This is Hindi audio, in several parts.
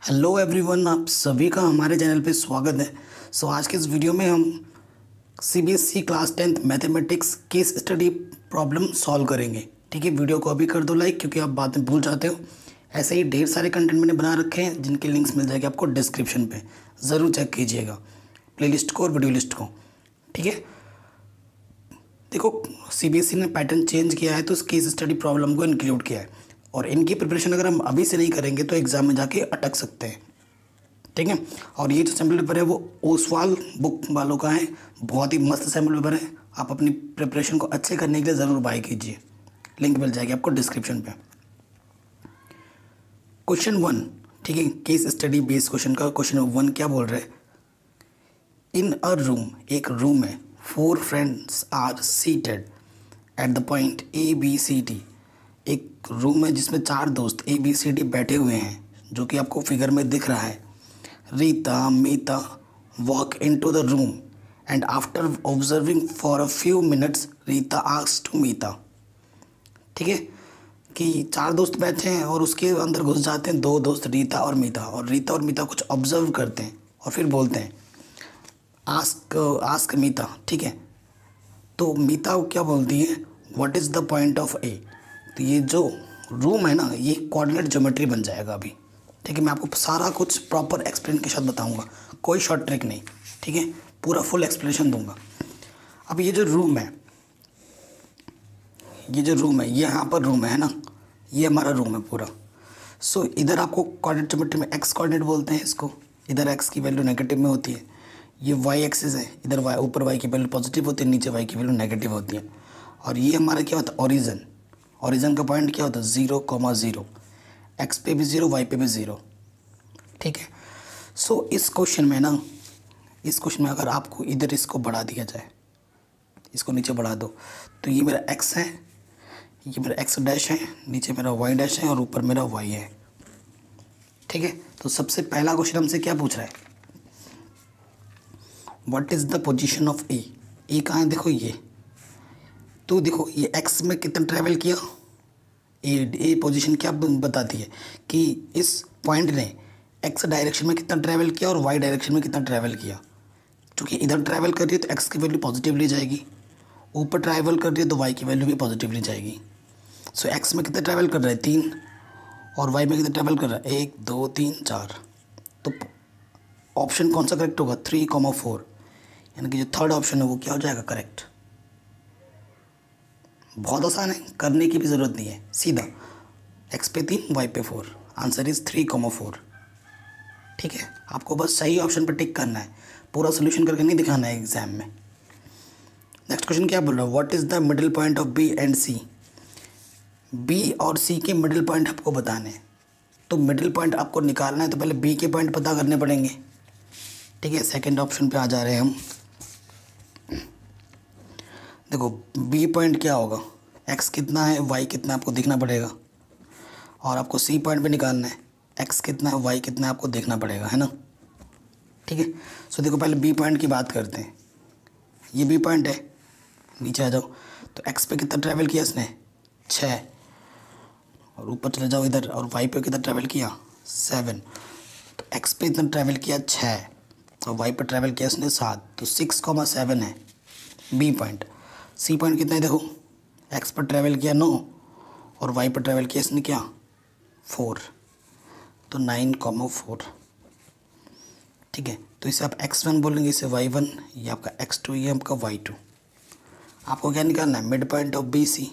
हेलो एवरीवन, आप सभी का हमारे चैनल पे स्वागत है। आज के इस वीडियो में हम CBSE class 10th mathematics case study problem solve करेंगे। ठीक है, वीडियो को अभी कर दो लाइक, क्योंकि आप बाद में भूल जाते हो। ऐसे ही ढेर सारे कंटेंट मैंने बना रखे हैं जिनके लिंक्स मिल जाएंगे आपको डिस्क्रिप्शन पे, ज़रूर चेक कीजिएगा प्लेलिस्ट को और वीडियो लिस्ट को। ठीक है, देखो सीबीएसई ने पैटर्न चेंज किया है तो इस केस स्टडी प्रॉब्लम को इंक्लूड किया है, और इनकी प्रिपरेशन अगर हम अभी से नहीं करेंगे तो एग्ज़ाम में जाके अटक सकते हैं। ठीक है, और ये जो सैम्पल पेपर है वो ओसवाल बुक वालों का है, बहुत ही मस्त सैम्पल पेपर है। आप अपनी प्रिपरेशन को अच्छे करने के लिए ज़रूर बाय कीजिए, लिंक मिल जाएगी आपको डिस्क्रिप्शन पे। क्वेश्चन 1, ठीक है, केस स्टडी बेस्ड क्वेश्चन का क्वेश्चन 1 क्या बोल रहे हैं। इन अ रूम, एक रूम है, 4 friends are seated at the point A B C D. एक रूम है जिसमें 4 दोस्त ए बी सी डी बैठे हुए हैं, जो कि आपको फिगर में दिख रहा है। Rita Mita walk in to the room and after observing for a few minutes Rita asks to Mita. ठीक है, कि 4 दोस्त बैठे हैं और उसके अंदर घुस जाते हैं 2 दोस्त रीता और मीता, और रीता और मीता कुछ ऑब्जर्व करते हैं और फिर बोलते हैं आस्क मीता। ठीक है, तो मीता क्या बोलती है, what is the point of A. तो ये जो रूम है ना, ये कोऑर्डिनेट ज्योमेट्री बन जाएगा अभी। ठीक है, मैं आपको सारा कुछ प्रॉपर एक्सप्लेन के साथ बताऊंगा, कोई शॉर्ट ट्रिक नहीं। ठीक है, पूरा फुल एक्सप्लेनेशन दूंगा। अब ये जो रूम है, ये यहाँ पर रूम है ना, ये हमारा रूम है पूरा। सो इधर आपको कोऑर्डिनेट ज्योमेट्री में एक्स कोऑर्डिनेट बोलते हैं इसको। इधर एक्स की वैल्यू नेगेटिव में होती है, ये वाई एक्सिस है, इधर वाई, ऊपर वाई की वैल्यू पॉजिटिव होती है, नीचे वाई की वैल्यू नेगेटिव होती है। और ये हमारा क्या होता है, ओरिजिन का पॉइंट क्या होता है, 0,0। एक्स पे भी 0, वाई पे भी 0। ठीक है, सो इस क्वेश्चन में अगर आपको इधर इसको बढ़ा दिया जाए, इसको नीचे बढ़ा दो, तो ये मेरा एक्स है, ये मेरा एक्स डैश है, नीचे मेरा वाई डैश है और ऊपर मेरा वाई है। ठीक है, तो सबसे पहला क्वेश्चन हमसे क्या पूछ रहा है, what is the position of A. A कहाँ है, देखो ये, तो देखो ये एक्स में कितना ट्रैवल किया, ए पोजीशन क्या बताती है कि इस पॉइंट ने एक्स डायरेक्शन में कितना ट्रैवल किया और वाई डायरेक्शन में कितना ट्रैवल किया। क्योंकि इधर ट्रैवल कर रही है तो एक्स की वैल्यू पॉजिटिवली जाएगी, ऊपर ट्रैवल कर रही है तो वाई की वैल्यू भी पॉजिटिवली जाएगी। सो एक्स में कितना ट्रैवल कर रहा है, 3, और वाई में कितना ट्रैवल कर रहा है, 1 2 3 4। तो ऑप्शन कौन सा करेक्ट होगा, 3,4, यानी कि जो थर्ड ऑप्शन है वो क्या हो जाएगा, करेक्ट। बहुत आसान है, करने की भी ज़रूरत नहीं है, सीधा एक्स पे 3 वाई पे 4, आंसर इज़ 3,4। ठीक है, आपको बस सही ऑप्शन पर टिक करना है, पूरा सोल्यूशन करके नहीं दिखाना है एग्जाम में। नेक्स्ट क्वेश्चन क्या बोल रहा है, what is the middle point of B and C. B और सी के मिडिल पॉइंट आपको बताने हैं, तो मिडिल पॉइंट आपको निकालना है तो पहले बी के पॉइंट पता करने पड़ेंगे। ठीक है, सेकेंड ऑप्शन पे आ जा रहे हैं हम। देखो बी पॉइंट क्या होगा, एक्स कितना है वाई कितना आपको देखना पड़ेगा, और आपको सी पॉइंट पे निकालना है, एक्स कितना है वाई कितना है आपको देखना पड़ेगा, है ना। ठीक है, सो देखो पहले बी पॉइंट की बात करते हैं। ये बी पॉइंट है, नीचे आ जाओ, तो एक्स पे कितना ट्रैवल किया इसने, 6, और ऊपर चले जाओ इधर, और वाई पे कितना ट्रैवल किया, 7। तो एक्स पे इतना ट्रैवल किया 6 और वाई पे ट्रैवल किया इसने 7, तो 6,7 है बी पॉइंट। सी पॉइंट कितना है, देखो एक्स पर ट्रैवल किया 9 और वाई पर ट्रैवल किया इसने क्या, 4, तो 9,4। ठीक है, तो इसे आप x1 बोलेंगे, इसे y1, ये आपका x2, ये आपका y2। आपको क्या निकालना है, mid point of B C.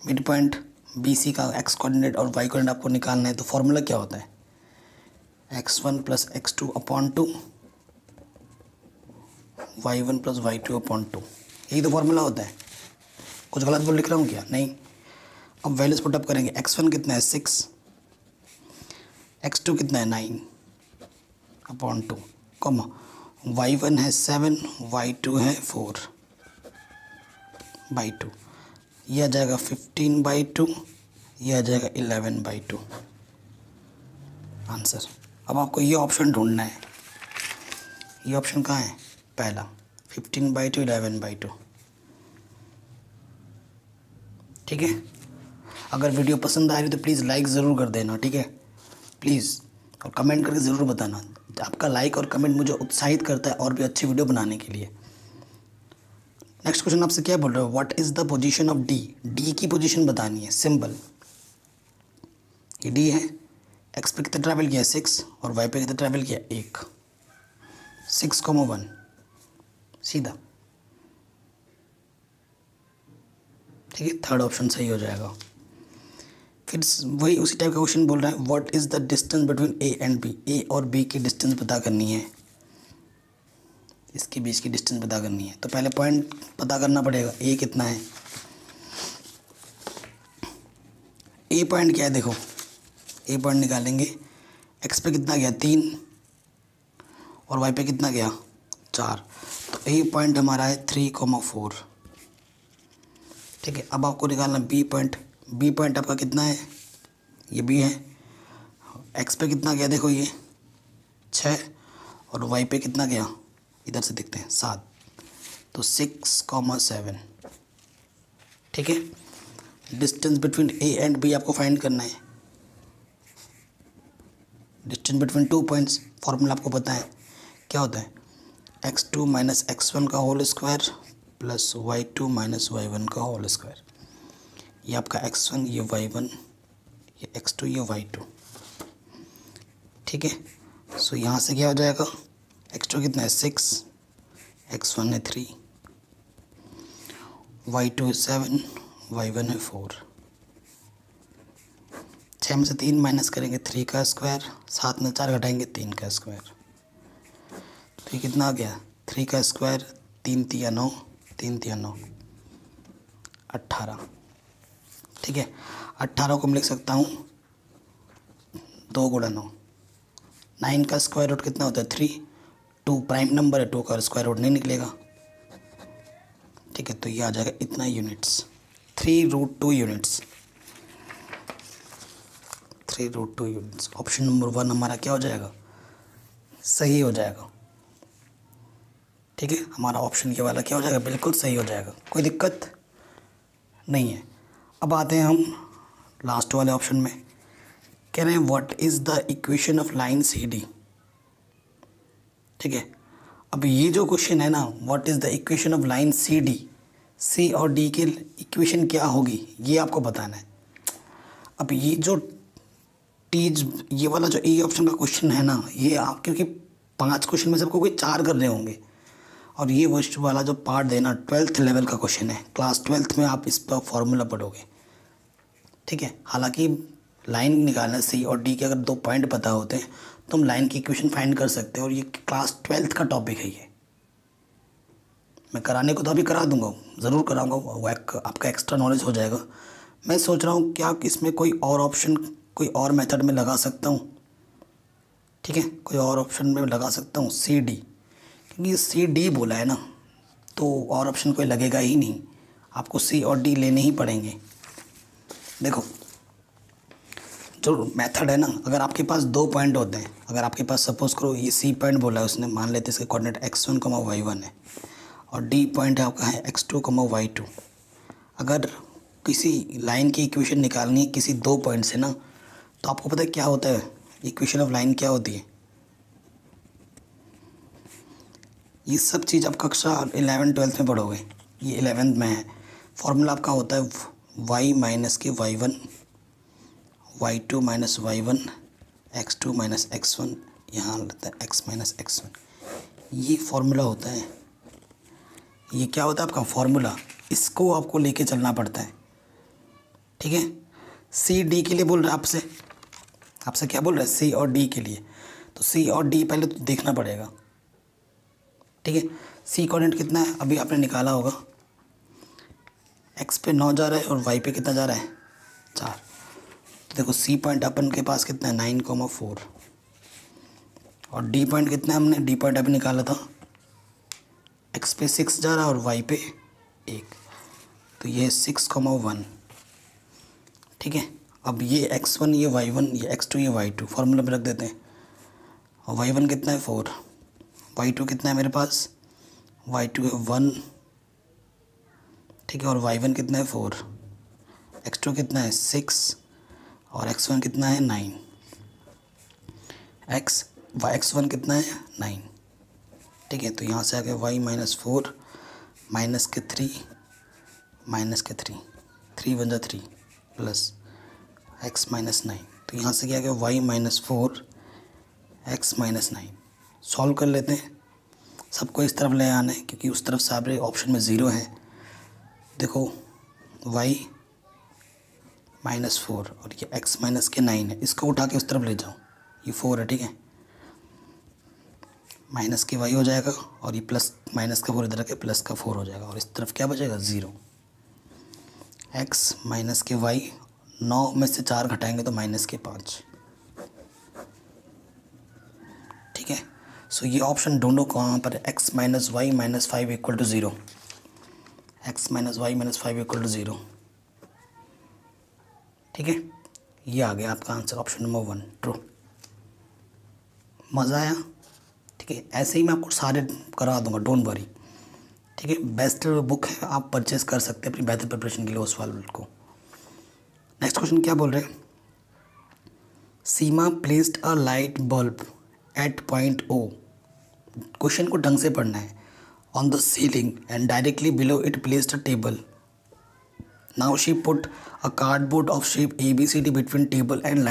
Mid point B C का x कोऑर्डिनेट और y कोऑर्डिनेट आपको निकालना है, तो फॉर्मूला क्या होता है, x1 + x2/2, y1 + y2/2, यही तो फॉर्मूला होता है। कुछ गलत बोल लिख रहा हूँ क्या, नहीं। अब वैल्यूज पुटअप करेंगे, x1 कितना है 6, x2 कितना है 9/2, कॉमा y1 है 7, y2 है 4/2, यह आ जाएगा 15/2, यह आ जाएगा 11/2 आंसर। अब आपको ये ऑप्शन ढूंढना है, ये ऑप्शन कहाँ है, पहला 15/2 11/2। ठीक है, अगर वीडियो पसंद आ रही है तो प्लीज़ लाइक ज़रूर कर देना, ठीक है प्लीज़, और कमेंट करके ज़रूर बताना। आपका लाइक और कमेंट मुझे उत्साहित करता है और भी अच्छी वीडियो बनाने के लिए। नेक्स्ट क्वेश्चन आपसे क्या बोल रहा है, what is the position of D. D की पोजीशन बतानी है, सिंपल। ये डी है, एक्स पे कितना ट्रैवल किया 6 और वाई पे कितना ट्रैवल किया 1, 6,1 सीधा, ठीक है, थर्ड ऑप्शन सही हो जाएगा। फिर वही उसी टाइप का क्वेश्चन बोल रहा है, what is the distance between A and B. A और बी की डिस्टेंस पता करनी है, इसके बीच की डिस्टेंस पता करनी है। तो पहले पॉइंट पता करना पड़ेगा, ए कितना है। ए पॉइंट क्या है, देखो ए पॉइंट निकालेंगे, एक्स पे कितना गया 3 और वाई पे कितना गया 4, तो ए पॉइंट हमारा है 3,4, ठीक है। अब आपको निकालना बी पॉइंट। बी पॉइंट आपका कितना है, ये बी है, एक्स पे कितना गया देखो ये 6 और वाई पे कितना गया, इधर से देखते हैं 7, तो 6,7, ठीक है। Distance between A and B आपको फाइंड करना है। डिस्टेंस बिटवीन 2 पॉइंट्स, फॉर्मूला आपको पता है क्या होता है, x2 माइनस x1 का whole square plus y2 minus y1 का होल स्क्वायर। ये आपका x1, ये y1, ये x2, ये y2, ठीक है। सो यहाँ से क्या हो जाएगा, x2 कितना है 6, x1 है 3, y2 है 7, y1 है 4। 6 में से 3 माइनस करेंगे 3 का स्क्वायर, 7 में 4 घटाएंगे 3 का स्क्वायर, तो ये कितना आ गया 3 का स्क्वायर, 3 तिया 9, 3 तिया 9, 18, ठीक है। 18 को मैं लिख सकता हूँ 2 गुणा 9, 9 का स्क्वायर रूट कितना होता है 3, 2 प्राइम नंबर है, 2 का स्क्वायर रूट नहीं निकलेगा, ठीक है। तो ये आ जाएगा इतना units, 3√2 units, 3√2 units. Option number 1 हमारा क्या हो जाएगा, सही हो जाएगा, ठीक है। हमारा ऑप्शन ये वाला क्या हो जाएगा, बिल्कुल सही हो जाएगा, कोई दिक्कत नहीं है। अब आते हैं हम लास्ट वाले ऑप्शन में, कह रहे हैं what is the equation of line C D, ठीक है। अब ये जो क्वेश्चन है ना, what is the equation of line C D, C और डी की इक्वेशन क्या होगी ये आपको बताना है। अब ये जो ये वाला जो ए ऑप्शन का क्वेश्चन है ना, ये आप क्योंकि 5 क्वेश्चन में से आपको कोई 4 कर रहे होंगे, और ये वाला जो पार्ट देना 12th लेवल का क्वेश्चन है, क्लास 12th में आप इस पर फॉर्मूला पढ़ोगे, ठीक है। हालांकि लाइन निकालने सी और डी के अगर 2 पॉइंट पता होते हैं तो हम लाइन की इक्वेशन फाइंड कर सकते हैं, और ये क्लास 12th का टॉपिक है। ये मैं कराने को तो अभी करा दूंगा, ज़रूर कराऊंगा, वो आपका एक्स्ट्रा नॉलेज हो जाएगा। मैं सोच रहा हूँ क्या इसमें कोई और ऑप्शन, कोई और मेथड में लगा सकता हूँ, ठीक है, कोई और ऑप्शन में लगा सकता हूँ सी डी, क्योंकि सी डी बोला है ना, तो और ऑप्शन कोई लगेगा ही नहीं, आपको सी और डी लेने ही पड़ेंगे। देखो जो मेथड है ना, अगर आपके पास 2 पॉइंट होते हैं, अगर आपके पास सपोज करो ये सी पॉइंट बोला है उसने, मान लेते इसके कोऑर्डिनेट x1, y1 है, और डी पॉइंट है आपका है x2, y2। अगर किसी लाइन की इक्वेशन निकालनी है किसी 2 पॉइंट से ना, तो आपको पता है क्या होता है, इक्वेशन ऑफ लाइन क्या होती है, ये सब चीज़ आप कक्षा 11 12 में पढ़ोगे, ये 11th में है। फॉर्मूला आपका होता है y माइनस के y1, y2 minus y1, x2 minus x1, यहाँ लगता है x माइनस x1, ये फॉर्मूला होता है। ये क्या होता है आपका फॉर्मूला, इसको आपको लेके चलना पड़ता है, ठीक है। सी डी के लिए बोल रहा है आपसे क्या बोल रहा है, सी और डी के लिए, तो सी और डी पहले तो देखना पड़ेगा, ठीक है। सी कोऑर्डिनेट कितना है अभी आपने निकाला होगा, एक्स पे 9 जा रहा है और वाई पे कितना जा रहा है 4, तो देखो सी पॉइंट अपन के पास कितना है 9,4, और डी पॉइंट कितना है, हमने डी पॉइंट अभी निकाला था, एक्स पे 6 जा रहा है और वाई पे 1, तो ये 6,1, ठीक है। अब ये x1, ये y1, ये x2, ये y2 फार्मूला में रख देते हैं, और y1 कितना है 4, y2 कितना है मेरे पास, y2 है 1, ठीक है, और y1 कितना है 4, x2 कितना है 6 और x1 कितना है 9। x1 कितना है 9। ठीक है, तो यहाँ से आ गया y -4 माइनस के 3 3 वन जा 3 प्लस x -9। तो यहाँ से क्या आ गया y -4 x -9। सॉल्व कर लेते हैं, सबको इस तरफ ले आना है क्योंकि उस तरफ सारे ऑप्शन में ज़ीरो है। देखो y -4 और ये x -9 है, इसको उठा के उस तरफ ले जाओ, ये 4 है। ठीक है, माइनस के y हो जाएगा और ये प्लस माइनस का 4 इधर के प्लस का 4 हो जाएगा और इस तरफ क्या बचेगा 0। x माइनस के y 9 में से 4 घटाएंगे तो माइनस के 5। ठीक है, सो ये ऑप्शन ढूंढो कहाँ पर है, x - y - 5 = 0। x - y - 5 = 0। ठीक है, ये आ गया आपका आंसर, ऑप्शन नंबर 1 ट्रू। मज़ा आया? ठीक है, ऐसे ही मैं आपको सारे करा दूंगा, डोंट वरी। ठीक है, बेस्ट बुक है, आप परचेस कर सकते हैं अपनी बेहतर प्रिपरेशन के लिए उस वाले को। नेक्स्ट क्वेश्चन क्या बोल रहे हैं, Seema placed a light bulb at point O। Question को ढंग से पढ़ना है। On the ceiling and directly below it placed a table. Now she put a cardboard of shape ABCD between table and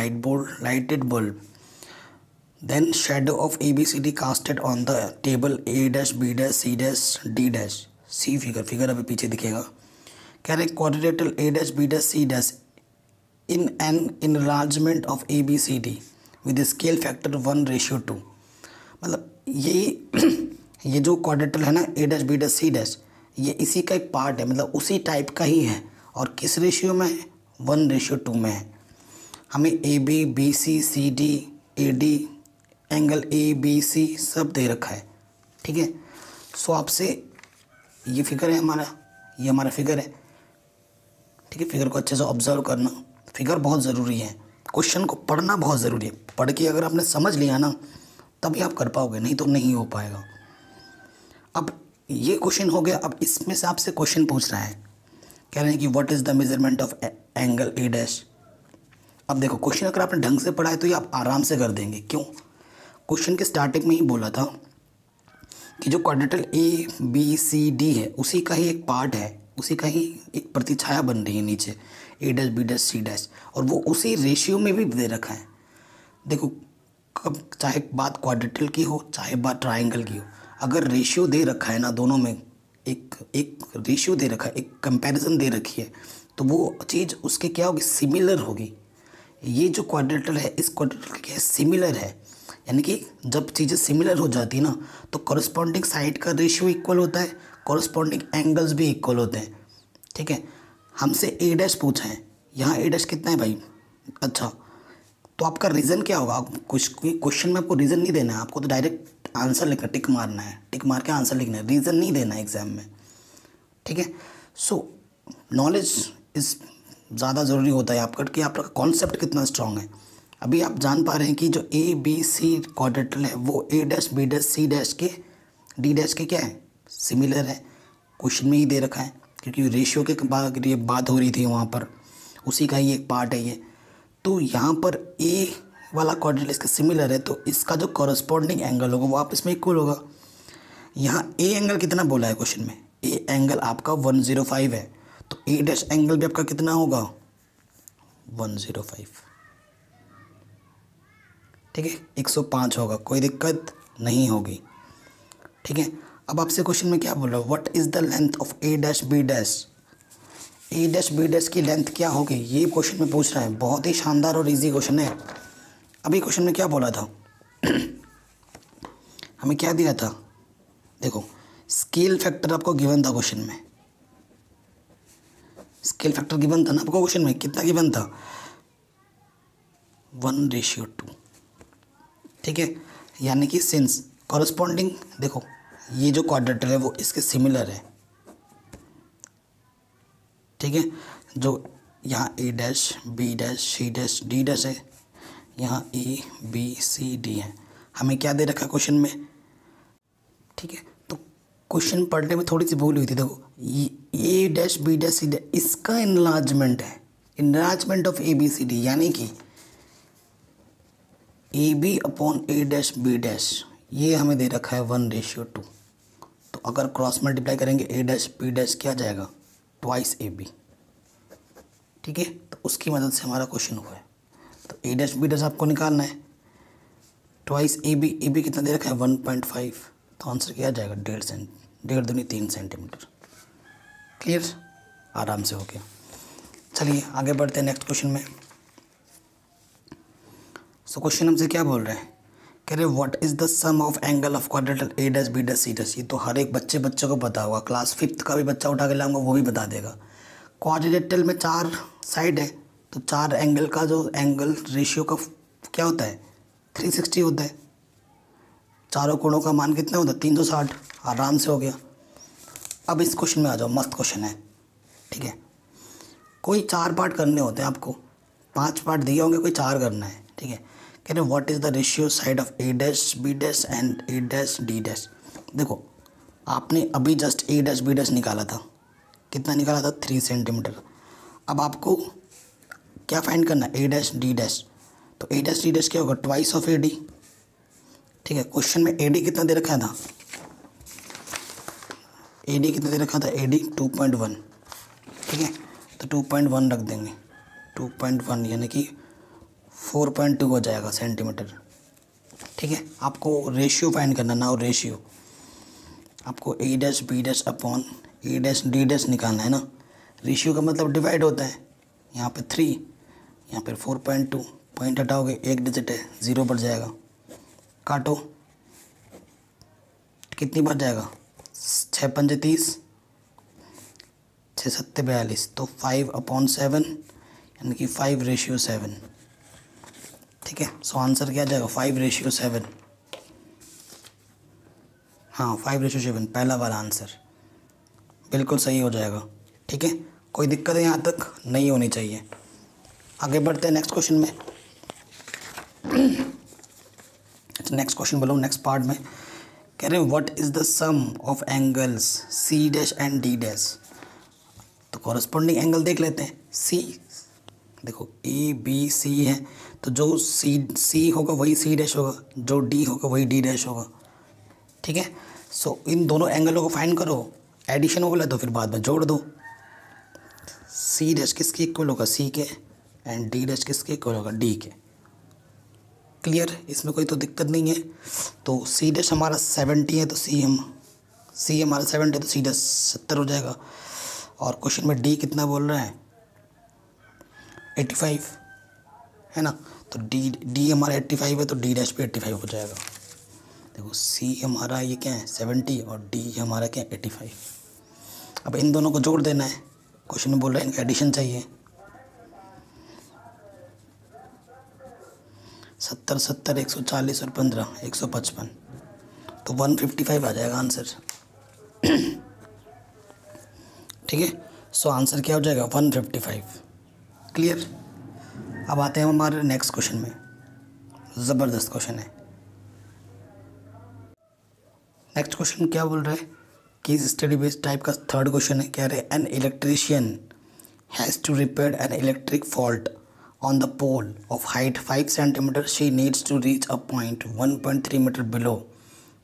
lighted bulb. Then shadow of ABCD casted on the table A dash B dash C dash D dash। C figure अभी पीछे दिखेगा। कह रहे quadrilateral A dash B dash C dash in an enlargement of ABCD with scale factor 1:2। मतलब ये जो क्वाड्रिलेटरल है ना A dash B dash C dash, ये इसी का एक पार्ट है, मतलब उसी टाइप का ही है। और किस रेशियो में है, 1:2 में है। हमें AB BC CD AD angle ABC सब दे रखा है। ठीक है, सो आपसे ये फिगर है हमारा, ये हमारा फिगर है। ठीक है, फिगर को अच्छे से ऑब्जर्व करना, फिगर बहुत ज़रूरी है। क्वेश्चन को पढ़ना बहुत ज़रूरी है, पढ़ के अगर आपने समझ लिया ना तभी आप कर पाओगे, नहीं तो नहीं हो पाएगा। अब ये क्वेश्चन हो गया, अब इसमें से आपसे क्वेश्चन पूछ रहा है, कह रहे हैं कि what is the measurement of angle A dash. अब देखो क्वेश्चन अगर आपने ढंग से पढ़ा है तो ये आप आराम से कर देंगे। क्यों, क्वेश्चन के स्टार्टिंग में ही बोला था कि जो क्वाड्रेटल ABCD है उसी का ही एक पार्ट है, उसी का ही एक प्रतिछाया बन रही है नीचे A dash B dash C dash, और वो उसी रेशियो में भी दे रखा है। देखो कब चाहे बात क्वाड्रेटल की हो चाहे बात ट्राइंगल की हो, अगर रेशियो दे रखा है ना, दोनों में एक रेशियो दे रखा है, एक कंपैरिजन दे रखी है, तो वो चीज़ उसके क्या होगी, सिमिलर होगी। ये जो क्वाड्रेटल है इस क्वाड्रेटल के सिमिलर है, यानी कि जब चीज़ें सिमिलर हो जाती है ना तो कॉरस्पॉन्डिंग साइड का रेशियो इक्वल होता है, कॉरस्पॉन्डिंग एंगल्स भी इक्वल होते हैं। ठीक है, हमसे A डैश पूछा है, यहाँ A डैश कितना है भाई। अच्छा, तो आपका रीज़न क्या होगा, कुछ क्वेश्चन में आपको रीज़न नहीं देना है, आपको तो डायरेक्ट आंसर लिखना, टिक मारना है, टिक मार के आंसर लिखना है, रीज़न नहीं देना है एग्ज़ाम में। ठीक है, सो नॉलेज इस ज़्यादा ज़रूरी होता है आपका कि आपका कॉन्सेप्ट कितना स्ट्रॉन्ग है। अभी आप जान पा रहे हैं कि जो ABC क्वाड्रेटल है वो A dash B dash C dash के D डैश के क्या है, सिमिलर है। क्वेश्चन में ही दे रखा है क्योंकि रेशियो के बाद ये बात हो रही थी वहाँ पर, उसी का ही एक पार्ट है ये। तो यहाँ पर A वाला क्वाड्रेटल इसका सिमिलर है, तो इसका जो कॉरस्पॉन्डिंग एंगल होगा वो आपस में इक्वल होगा। यहाँ A एंगल कितना बोला है क्वेश्चन में, A एंगल आपका 105 है, तो A डैश एंगल भी आपका कितना होगा 105। ठीक है, 105 होगा, कोई दिक्कत नहीं होगी। ठीक है, अब आपसे क्वेश्चन में क्या बोल रहा है, what is the length of A dash B dash. A dash B dash की लेंथ क्या होगी, ये क्वेश्चन में पूछ रहा है। बहुत ही शानदार और इजी क्वेश्चन है। अभी क्वेश्चन में क्या बोला था हमें क्या दिया था, देखो स्केल फैक्टर आपको गिवन था क्वेश्चन में, स्केल फैक्टर गिवन था ना आपको क्वेश्चन में, कितना गिवन था 1:2। ठीक है, यानी कि सिंस कॉरस्पॉन्डिंग, देखो ये जो क्वाड्रेटल है वो इसके सिमिलर है। ठीक है, जो यहाँ A dash B dash C dash D dash है, यहाँ A B C D है, हमें क्या दे रखा है क्वेश्चन में। ठीक है, तो क्वेश्चन पढ़ने में थोड़ी सी भूल हुई थी। देखो A dash B dash C dash इसका इनलार्जमेंट है, enlargement of A B C D, यानी कि A B upon A dash B dash, ये हमें दे रखा है 1:2। तो अगर क्रॉस मल्टीप्लाई करेंगे ए डैश बी डैश क्या जाएगा, ट्वाइस ए बी। ठीक है, तो उसकी मदद से हमारा क्वेश्चन हुआ है। तो ए डैश बी डैश आपको निकालना है, ट्वाइस ए बी कितना दे रखा है 1.5, तो आंसर क्या आ जाएगा 1.5 दूनी 3 सेंटीमीटर। क्लियर, आराम से हो गया। चलिए आगे बढ़ते हैं नेक्स्ट क्वेश्चन में। सो क्वेश्चन हमसे क्या बोल रहे हैं, कह रहे what is the sum of angle of quadrilateral A dash B dash C dash. ये तो हर एक बच्चे को पता होगा, क्लास 5th का भी बच्चा उठा के लाऊंगा वो भी बता देगा। क्वाड्रिलेटरल में 4 साइड है, तो 4 एंगल का जो एंगल रेशियो का क्या होता है 360 होता है। चारों कोणों का मान कितना होता है 360। आराम से हो गया। अब इस क्वेश्चन में आ जाओ, मस्त क्वेश्चन है। ठीक है, कोई 4 पार्ट करने होते हैं आपको, 5 पार्ट दिए होंगे, कोई 4 करना है। ठीक है, कह रहे what is the ratio side of A dash B dash and A dash D dash. देखो आपने अभी just A dash B dash निकाला था, कितना निकाला था 3 सेंटीमीटर। अब आपको क्या फाइंड करना है ए डैश डी डैश। तो ए डैश डी डैश क्या होगा ट्वाइस ऑफ ए डी। ठीक है, क्वेश्चन में ए डी कितना दे रखा था, ए डी कितना दे रखा था, ए डी 2.1। ठीक है, तो 2.1 रख देंगे, 2.1 यानी कि 4.2 हो जाएगा सेंटीमीटर। ठीक है, आपको रेशियो फाइंड करना ना, और रेशियो आपको ए dash B dash upon A dash D dash निकालना है ना। रेशियो का मतलब डिवाइड होता है, यहाँ पे 3, यहाँ पे 4.2, पॉइंट हटाओगे 1 डिजिट है 0 बढ़ जाएगा, काटो कितनी बढ़ जाएगा 6 पंजे 30, 6 सत्ते 42, तो 5/7 यानी कि 5:7। ठीक है, सो आंसर क्या जाएगा 5:7। हाँ 5:7 पहला वाला आंसर बिल्कुल सही हो जाएगा। ठीक है, कोई दिक्कत है यहाँ तक नहीं होनी चाहिए। आगे बढ़ते हैं नेक्स्ट क्वेश्चन में। नेक्स्ट क्वेश्चन बोलो, नेक्स्ट पार्ट में कह रहे हैं what is the sum of angles C dash and D dash. तो कॉरस्पॉन्डिंग एंगल देख लेते हैं। सी देखो ए बी सी है, तो जो सी होगा वही सी डैश होगा, जो डी होगा वही डी डैश होगा। ठीक है, सो इन दोनों एंगलों को फाइंड करो, एडिशन हो गया तो फिर बाद में जोड़ दो। सी डैश किसके इक्वल होगा सी के, एंड डी डैश किसके इक्वल होगा डी के। क्लियर, इसमें कोई तो दिक्कत नहीं है। तो सी डैश हमारा 70 है, तो सी हमारा 70 है, तो सी डैश 70 हो जाएगा। और क्वेश्चन में डी कितना बोल रहा है 85 है ना, तो डी हमारा 85 है, तो डी डैश भी 85 हो जाएगा। देखो सी हमारा ये क्या है 70 और डी हमारा क्या है 85। अब इन दोनों को जोड़ देना है, क्वेश्चन में बोल रहा है इनका एडिशन चाहिए। 70 70 140 और 15 155, तो 155 आ जाएगा आंसर। ठीक है, सो आंसर क्या हो जाएगा 155। क्लियर, अब आते हैं हमारे नेक्स्ट क्वेश्चन में। ज़बरदस्त क्वेश्चन है। नेक्स्ट क्वेश्चन क्या बोल रहा है कि स्टडी बेस्ड टाइप का थर्ड क्वेश्चन है। कह रहे an electrician has to repair an electric fault on the pole of height 5 cm. She needs to reach a point 1.3 meter below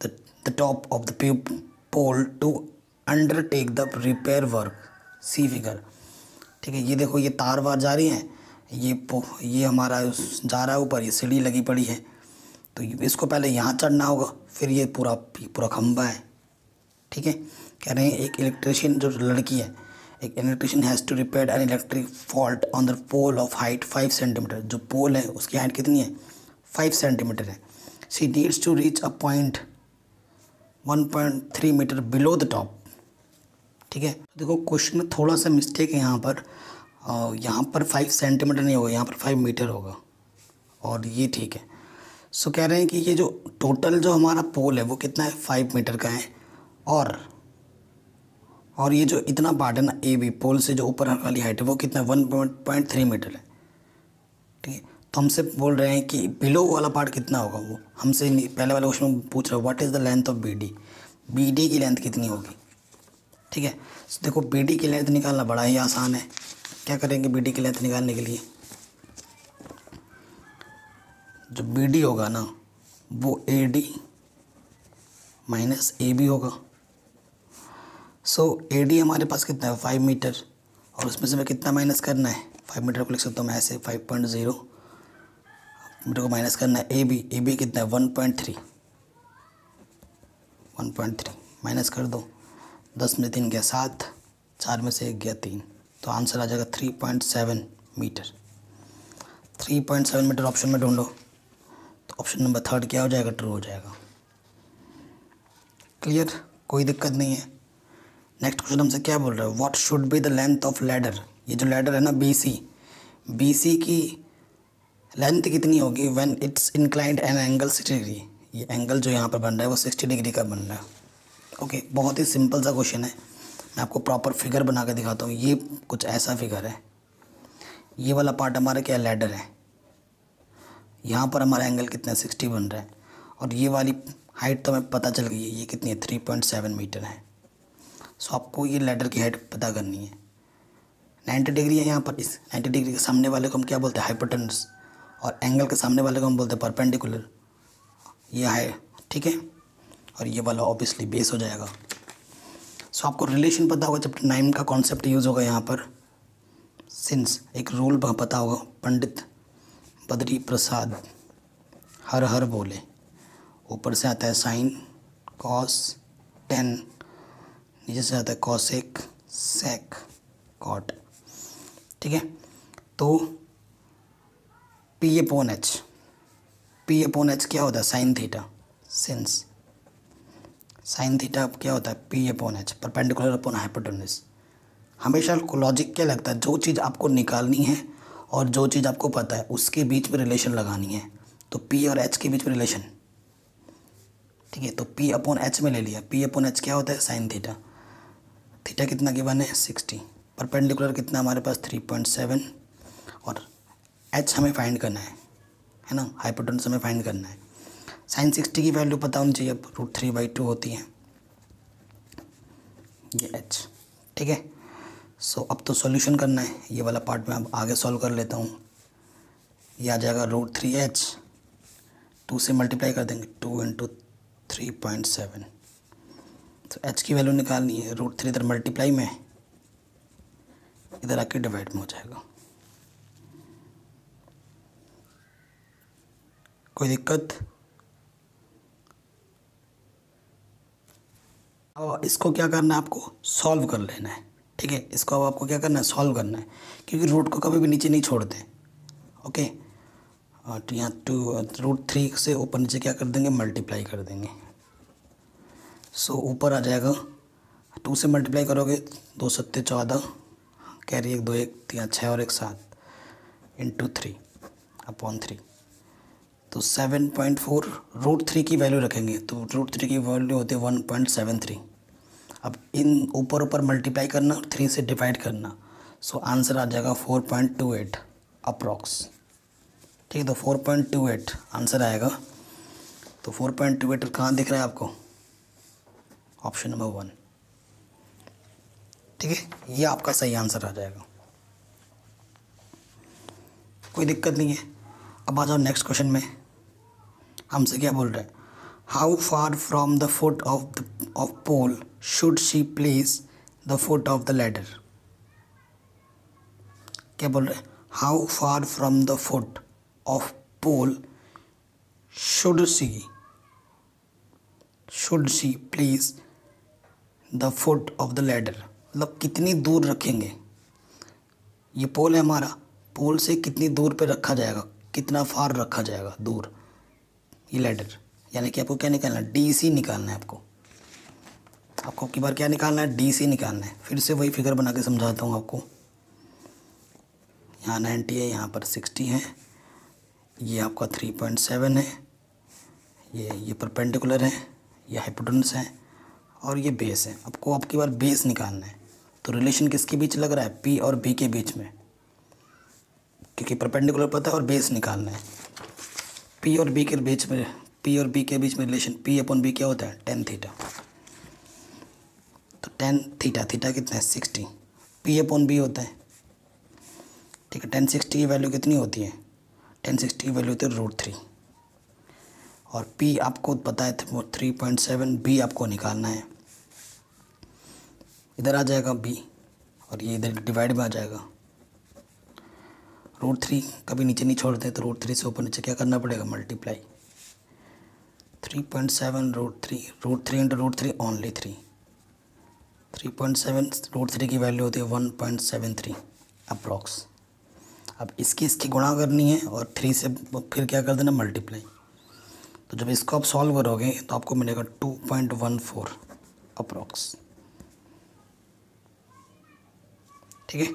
the top of the pole to undertake the repair work. See figure. ठीक है, ये देखो ये तार वार जा रही हैं, ये हमारा जा रहा है ऊपर, ये सीढ़ी लगी पड़ी है, तो इसको पहले यहाँ चढ़ना होगा, फिर ये पूरा खंभा है। ठीक है, कह रहे हैं एक इलेक्ट्रिशियन जो लड़की है, एक electrician has to repair an electric fault on the pole of height 5 centimeter. जो पोल है उसकी हाइट कितनी है 5 सेंटीमीटर है। She needs to reach a point 1.3 meter below the top. ठीक है, देखो क्वेश्चन में थोड़ा सा मिस्टेक है यहाँ पर 5 सेंटीमीटर नहीं होगा, यहाँ पर 5 मीटर होगा, और ये ठीक है। सो कह रहे हैं कि ये जो टोटल जो हमारा पोल है वो कितना है 5 मीटर का है, और ये जो इतना पार्ट है ना ए बी पोल से जो ऊपर वाली हाइट है वो कितना 1.3 मीटर है। ठीक है, तो हमसे बोल रहे हैं कि बिलो वाला पार्ट कितना होगा। वो हमसे पहले वाले क्वेश्चन में पूछ रहा है what is the length of B D की लेंथ कितनी होगी। ठीक है, तो देखो बी डी की लेंथ निकालना बड़ा ही आसान है। क्या करेंगे बी डी की लेंथ निकालने के लिए? जो बी डी होगा ना वो A D minus A B होगा। सो ए डी हमारे पास कितना है 5 मीटर, और उसमें से हमें कितना माइनस करना है? 5 मीटर को लिख सकता हूँ मैं ऐसे 5.0 मीटर को माइनस करना है। ए बी कितना है 1.3 माइनस कर दो। 10 में 3 गया 7, 4 में से 1 गया 3, तो आंसर आ जाएगा 3.7 मीटर। 3.7 मीटर ऑप्शन में ढूंढो, तो ऑप्शन नंबर 3 क्या हो जाएगा? ट्रू हो जाएगा। क्लियर, कोई दिक्कत नहीं है। नेक्स्ट क्वेश्चन हमसे क्या बोल रहा है? What should be the length of ladder. ये जो लैडर है ना बी सी की लेंथ कितनी होगी when it's inclined an angle 60 degree. ये एंगल जो यहाँ पर बन रहा है वो 60 डिग्री का बन रहा है। ओके, बहुत ही सिंपल सा क्वेश्चन है। मैं आपको प्रॉपर फिगर बना के दिखाता हूँ। ये कुछ ऐसा फिगर है, ये वाला पार्ट हमारा क्या लैडर है, यहाँ पर हमारा एंगल कितना 60 बन रहा है, और ये वाली हाइट तो हमें पता चल गई है, ये कितनी है 3.7 मीटर है। सो आपको ये लैडर की हाइट पता करनी है। 90 डिग्री है यहाँ पर, इस 90 डिग्री के सामने वाले को हम क्या बोलते हैं? हाइपोटेनस, और एंगल के सामने वाले को हम बोलते हैं परपेंडिकुलर। ये है, ठीक है, और ये वाला ऑब्वियसली बेस हो जाएगा। सो आपको रिलेशन पता होगा, चैप्टर 9 का कॉन्सेप्ट यूज़ होगा यहाँ पर। सिंस एक रूल पता होगा, पंडित बद्री प्रसाद हर हर बोले, ऊपर से आता है साइन कॉस टेन, नीचे से आता है कॉसेक सेक कॉट, ठीक है। तो पी अपॉन एच क्या होता है? Sine theta. Since sine theta क्या होता है? P upon H, perpendicular upon hypotenuse. हमेशा लॉजिक क्या लगता है, जो चीज़ आपको निकालनी है और जो चीज़ आपको पता है उसके बीच में रिलेशन लगानी है। तो पी और एच के बीच में रिलेशन, ठीक है, तो पी अपॉन एच में ले लिया। पी अपॉन एच क्या होता है? Sine theta. थीटा कितना गिवन है? 60। परपेंडिकुलर कितना हमारे पास? 3.7, और एच हमें फाइंड करना है ना, हाइपोटेनस हमें फाइंड करना है। साइन 60 की वैल्यू पता होनी चाहिए, √3/2 होती है ये एच, ठीक है। सो अब तो सॉल्यूशन करना है, ये वाला पार्ट मैं अब आगे सॉल्व कर लेता हूँ। ये आ जाएगा √3h, 2 से मल्टीप्लाई कर देंगे, 2 × 3.7, तो h की वैल्यू निकालनी है। √3 इधर मल्टीप्लाई में, इधर आके डिवाइड में हो जाएगा। कोई दिक्कत? अब इसको क्या करना है? आपको सॉल्व कर लेना है, ठीक है। इसको अब आपको क्या करना है? सॉल्व करना है, क्योंकि रूट को कभी भी नीचे नहीं छोड़ते। ओके, तो यहाँ √3 से ऊपर नीचे क्या कर देंगे? मल्टीप्लाई कर देंगे। सो ऊपर आ जाएगा, 2 से मल्टीप्लाई करोगे 2 × 7 = 14, कैरी 1 2 1 3 6 और 1 7 × 3/3, तो 7.4। √3 की वैल्यू रखेंगे तो √3 की वैल्यू होती है 1.73। अब इन ऊपर मल्टीप्लाई करना और 3 से डिवाइड करना, सो आंसर आ जाएगा 4.28 अप्रॉक्स, ठीक है। तो 4.28 आंसर आएगा। तो 4.28 कहाँ दिख रहा है आपको? ऑप्शन नंबर 1, ठीक है, ये आपका सही आंसर आ जाएगा। कोई दिक्कत नहीं है। अब आ जाओ नेक्स्ट क्वेश्चन में। हमसे क्या बोल रहा है? How far from the foot of pole should she place the foot of the ladder. क्या बोल रहे हैं? How far from the foot of pole should she place the foot of the ladder, मतलब कितनी दूर रखेंगे। ये पोल है हमारा, पोल से कितनी दूर पे रखा जाएगा, कितना फार रखा जाएगा दूर ये लैडर। यानी कि आपको क्या निकालना है? DC निकालना है आपको की बार क्या निकालना है? DC निकालना है। फिर से वही फिगर बना के समझाता हूँ आपको। यहाँ 90 है, यहाँ पर 60 है, ये आपका 3.7 है, ये परपेंडिकुलर है, ये हाइपोटेनस है, और ये बेस है। आपको आपकी बार बेस निकालना है। तो रिलेशन किसके बीच लग रहा है? P और B के बीच में, क्योंकि परपेंडिकुलर पता है और बेस निकालना है। P और B के बीच में रिलेशन P/B क्या होता है? tan theta. तो tan थीटा कितना है? 60। P/B होता है ठीक है। 1060 की वैल्यू कितनी होती है? 1060 की वैल्यू होती है √3 और P आपको पता है 3.7, B आपको निकालना है। इधर आ जाएगा B और ये इधर डिवाइड में आ जाएगा। √3 कभी नीचे नहीं छोड़ते तो √3 से ऊपर नीचे क्या करना पड़ेगा? मल्टीप्लाई। 3.7 √3 into √3 only 3। 3.7 √3 की वैल्यू होती है 1.73 अप्रॉक्स। अब इसकी गुणा करनी है और 3 से फिर क्या कर देना? मल्टीप्लाई। तो जब इसको आप सॉल्व करोगे तो आपको मिलेगा 2.14 अप्रॉक्स। ठीक है,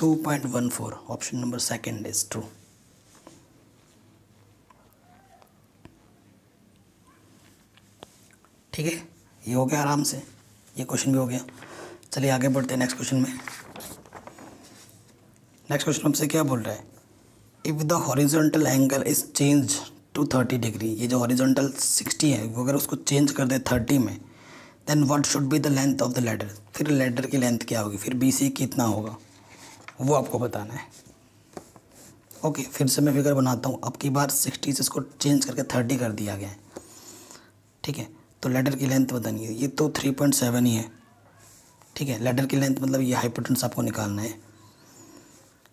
2.14। Option number second is true. ठीक है, ये हो गया आराम से, ये क्वेश्चन भी हो गया। चलिए आगे बढ़ते हैं नेक्स्ट क्वेश्चन में। नेक्स्ट क्वेश्चन हमसे क्या बोल रहा है? If the horizontal angle is change to 30 degree, ये जो हॉरिजॉन्टल 60 है वो अगर उसको चेंज कर दे 30 में, then what should be the length of the ladder. फिर लैडर की लेंथ क्या होगी, फिर BC कितना होगा वो आपको बताना है। ओके, फिर से मैं फिगर बनाता हूँ। अब की बार 60 से इसको चेंज करके 30 कर दिया गया है। ठीक है, तो लैडर की लेंथ बतानी है। ये तो 3.7 ही है। ठीक है, लैडर की लेंथ मतलब ये हाइपोटेनस आपको निकालना है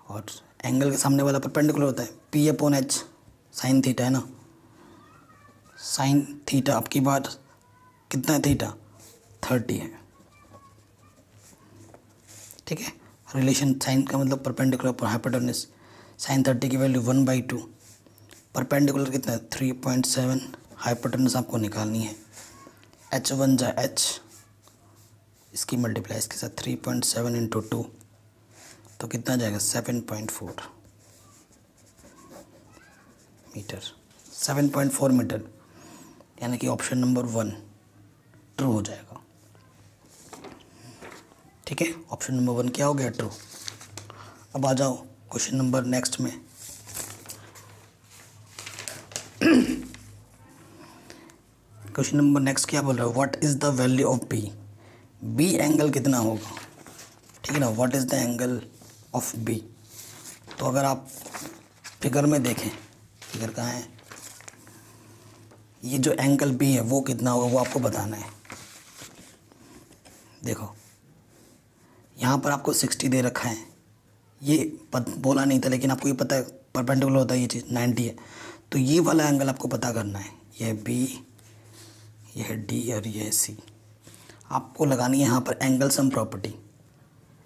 और एंगल के सामने वाला परपेंडिकुलर होता है। P/H साइन थीटा है ना। साइन थीटा आपकी बार कितना है? थीटा 30 है। ठीक है, रिलेशन साइन का मतलब परपेंडिकुलर पर हाइपोटेनस। साइन 30 की वैल्यू 1/2, परपेंडिकुलर कितना है? 3.7, हाइपोटेनस आपको निकालनी है। H1 जा H, इसकी मल्टीप्लाई इसके साथ 3.7 इंटू 2 तो कितना जाएगा? 7.4 मीटर। 7.4 मीटर, यानी कि ऑप्शन नंबर 1 ट्रू हो जाएगा। ठीक है, ऑप्शन नंबर 1 क्या हो गया? ट्रू। अब आ जाओ क्वेश्चन नंबर नेक्स्ट में। क्वेश्चन नंबर नेक्स्ट क्या बोल रहा है? What is the value of B। B angle कितना होगा? ठीक है ना, what is the angle of B। तो अगर आप फिगर में देखें, फिगर कहाँ है? ये जो एंगल B है वो कितना होगा वो आपको बताना है। देखो यहाँ पर आपको 60 दे रखा है, ये बोला नहीं था लेकिन आपको ये पता है परपेंडिकुलर होता है ये चीज़ 90 है। तो ये वाला एंगल आपको पता करना है। ये B, ये है D और ये है C। आपको लगानी है यहाँ पर angle sum property.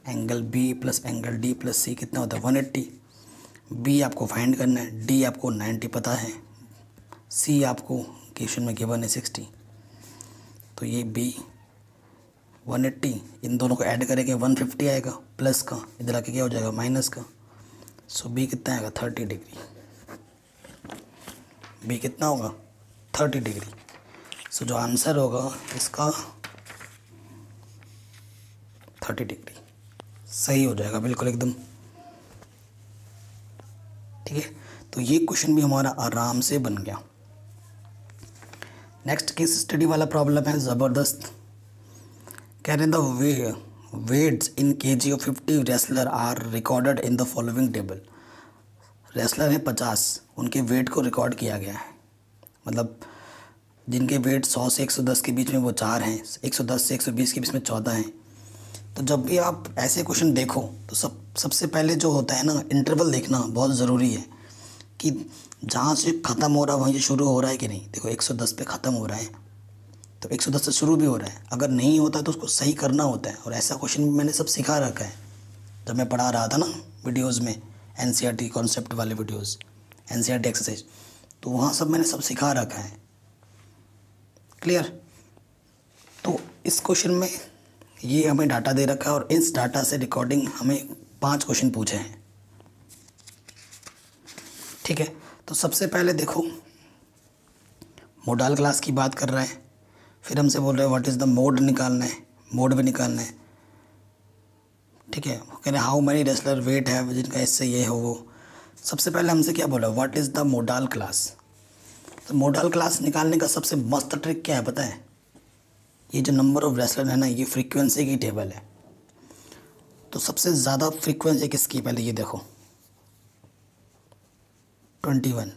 Angle B plus angle D plus C कितना होता है? 180। B आपको फाइंड करना है, D आपको 90 पता है, C आपको क्वेश्चन में गिवन है 60। तो ये B 180, इन दोनों को ऐड करेंगे 150 आएगा प्लस का, इधर आके क्या हो जाएगा? माइनस का। सो B कितना आएगा? 30 डिग्री। B कितना होगा? 30 डिग्री। सो जो आंसर होगा इसका 30 डिग्री सही हो जाएगा, बिल्कुल एकदम। ठीक है, तो ये क्वेश्चन भी हमारा आराम से बन गया। नेक्स्ट केस स्टडी वाला प्रॉब्लम है ज़बरदस्त। कह रहे the weights in kg of 50 wrestler are recorded in the following table. Wrestler है 50, उनके वेट को रिकॉर्ड किया गया है। मतलब जिनके वेट 100 से 110 के बीच में वो 4 हैं, 110 से 120 के बीच में 14 हैं। तो जब भी आप ऐसे क्वेश्चन देखो तो सबसे पहले जो होता है ना, इंटरवल देखना बहुत ज़रूरी है कि जहाँ से ख़त्म हो रहा है वहीं से शुरू हो रहा है कि नहीं। देखो 110 पे ख़त्म हो रहा है तो 110 से शुरू भी हो रहा है। अगर नहीं होता तो उसको सही करना होता है। और ऐसा क्वेश्चन भी मैंने सब सिखा रखा है जब मैं पढ़ा रहा था ना वीडियोज़ में, NCERT कॉन्सेप्ट वाले वीडियोज़, NCERT एक्सरसाइज, तो वहाँ सब मैंने सब सिखा रखा है। क्लियर। तो इस क्वेश्चन में ये हमें डाटा दे रखा है और इस डाटा से रिकॉर्डिंग हमें 5 क्वेश्चन पूछे हैं। ठीक है, तो सबसे पहले देखो मोडाल क्लास की बात कर रहा है, फिर हमसे बोल रहे हैं व्हाट इज़ द मोड निकालना है, मोड भी निकालना है। ठीक है, कह रहे हाउ मैनी रेसलर वेट है जिनका इससे ये हो वो। सबसे पहले हमसे क्या बोला? What is the modal class. तो मोडाल क्लास निकालने का सबसे मस्त ट्रिक क्या है पता है? ये जो नंबर ऑफ रेसलर है ना, ये फ्रीक्वेंसी की टेबल है। तो सबसे ज़्यादा फ्रीक्वेंसी किसकी? पहले ये देखो, 21।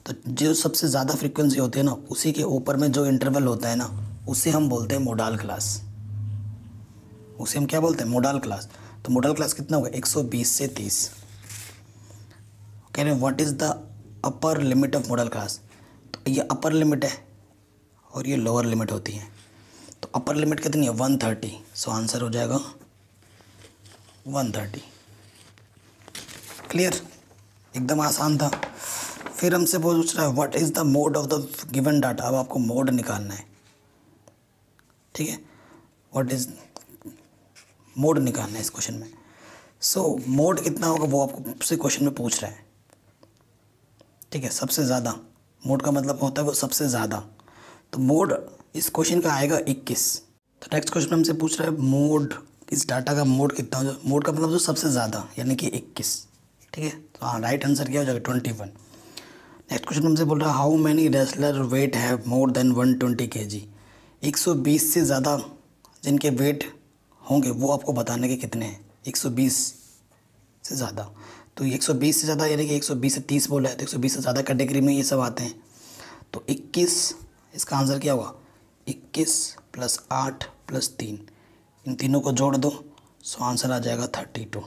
तो जो सबसे ज़्यादा फ्रीक्वेंसी होती है ना, उसी के ऊपर में जो इंटरवल होता है ना, उसे हम बोलते हैं मोडाल क्लास। उसे हम क्या बोलते हैं? Modal class. तो मोडाल क्लास कितना होगा? 120 से 30। कह रहे हैं what is the upper limit of modal class. तो ये अपर लिमिट है और ये लोअर लिमिट होती है। तो अपर लिमिट कितनी है? 130। सो आंसर हो जाएगा 130। क्लियर? एकदम आसान था। फिर हमसे पूछ रहा है what is the mode of the given data. अब आपको मोड निकालना है, ठीक है। व्हाट इज़ मोड निकालना है इस क्वेश्चन में। सो मोड कितना होगा वो आपको से क्वेश्चन में पूछ रहा है, ठीक है। सबसे ज़्यादा, मोड का मतलब होता है वो सबसे ज़्यादा। तो मोड इस क्वेश्चन का आएगा 21। तो नेक्स्ट क्वेश्चन हमसे पूछ रहा है मोड, इस डाटा का मोड कितना हो। मोड का मतलब जो सबसे ज़्यादा, यानी कि 21, ठीक है। तो हाँ, राइट आंसर क्या हो जाएगा? 21। नेक्स्ट क्वेश्चन हमसे बोल रहा है how many wrestler weight have more than 120 kg। 120 से ज़्यादा जिनके वेट होंगे वो आपको बताने के कितने हैं। 120 से ज़्यादा, तो 120 से ज़्यादा यानी कि 120 से 30 बोला है, तो 120 से ज़्यादा कैटेगरी में ये सब आते हैं। तो 21, इसका आंसर क्या होगा? 21 + 8 + 3, इन तीनों को जोड़ दो, सो आंसर आ जाएगा 32।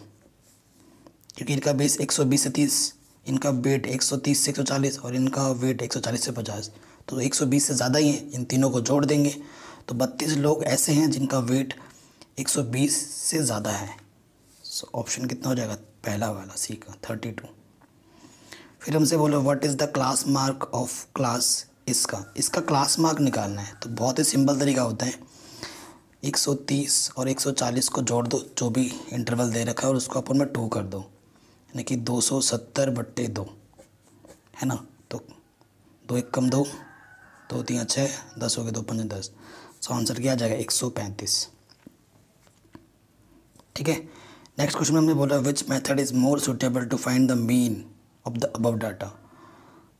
क्योंकि इनका बेस 120 से 30, इनका वेट 130 से 140 और इनका वेट 140 से 50, तो 120 से ज़्यादा ही हैं। इन तीनों को जोड़ देंगे तो 32 लोग ऐसे हैं जिनका वेट 120 से ज़्यादा है। सो ऑप्शन कितना हो जाएगा? पहला वाला, सी का 32। फिर हमसे बोलो what is the class mark of class. इसका क्लास मार्क निकालना है। तो बहुत ही सिंपल तरीका होता है, 130 और 140 को जोड़ दो, जो भी इंटरवल दे रखा है, और उसको अपन में 2 कर दो, यानी कि 270/2, है ना। तो 2 × 1 = 2, 2 × 3 = 6, 10 हो गए, 2 × 5 = 10। सो आंसर क्या आ जाएगा? 135, ठीक है। नेक्स्ट क्वेश्चन में हमने बोला which method is more suitable to find the mean of the above data.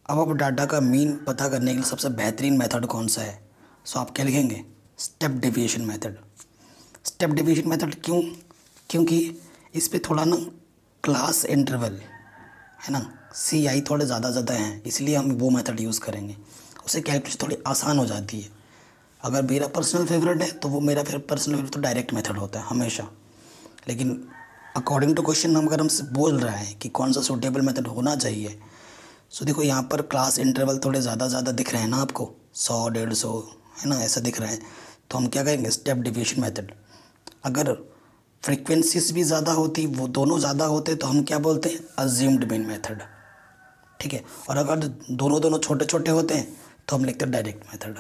Above data का मीन पता करने के लिए सबसे बेहतरीन मेथड कौन सा है? सो आप क्या लिखेंगे? Step deviation method. Step deviation method क्यों? क्योंकि इस पे थोड़ा ना क्लास इंटरवल है ना, CI थोड़े ज़्यादा हैं, इसलिए हम वो मेथड यूज़ करेंगे। उससे कैलकुलेशन थोड़ी आसान हो जाती है। अगर मेरा पर्सनल फेवरेट है तो वो मेरा फिर पर्सनल फेवरेट तो डायरेक्ट मेथड होता है हमेशा। लेकिन अकॉर्डिंग टू क्वेश्चन हम अगर हमसे बोल रहा है कि कौन सा सूटेबल मेथड होना चाहिए, सो देखो यहाँ पर क्लास इंटरवल थोड़े ज़्यादा दिख रहे हैं ना आपको, 100, 150, है ना, ऐसा दिख रहा है। तो हम क्या करेंगे? Step deviation method. अगर फ्रीक्वेंसीज भी ज़्यादा होती, वो दोनों ज़्यादा होते, तो हम क्या बोलते हैं? अज्यूम्ड मीन मेथड, ठीक है। और अगर दोनों छोटे होते हैं तो हम लिखते हैं डायरेक्ट मेथड।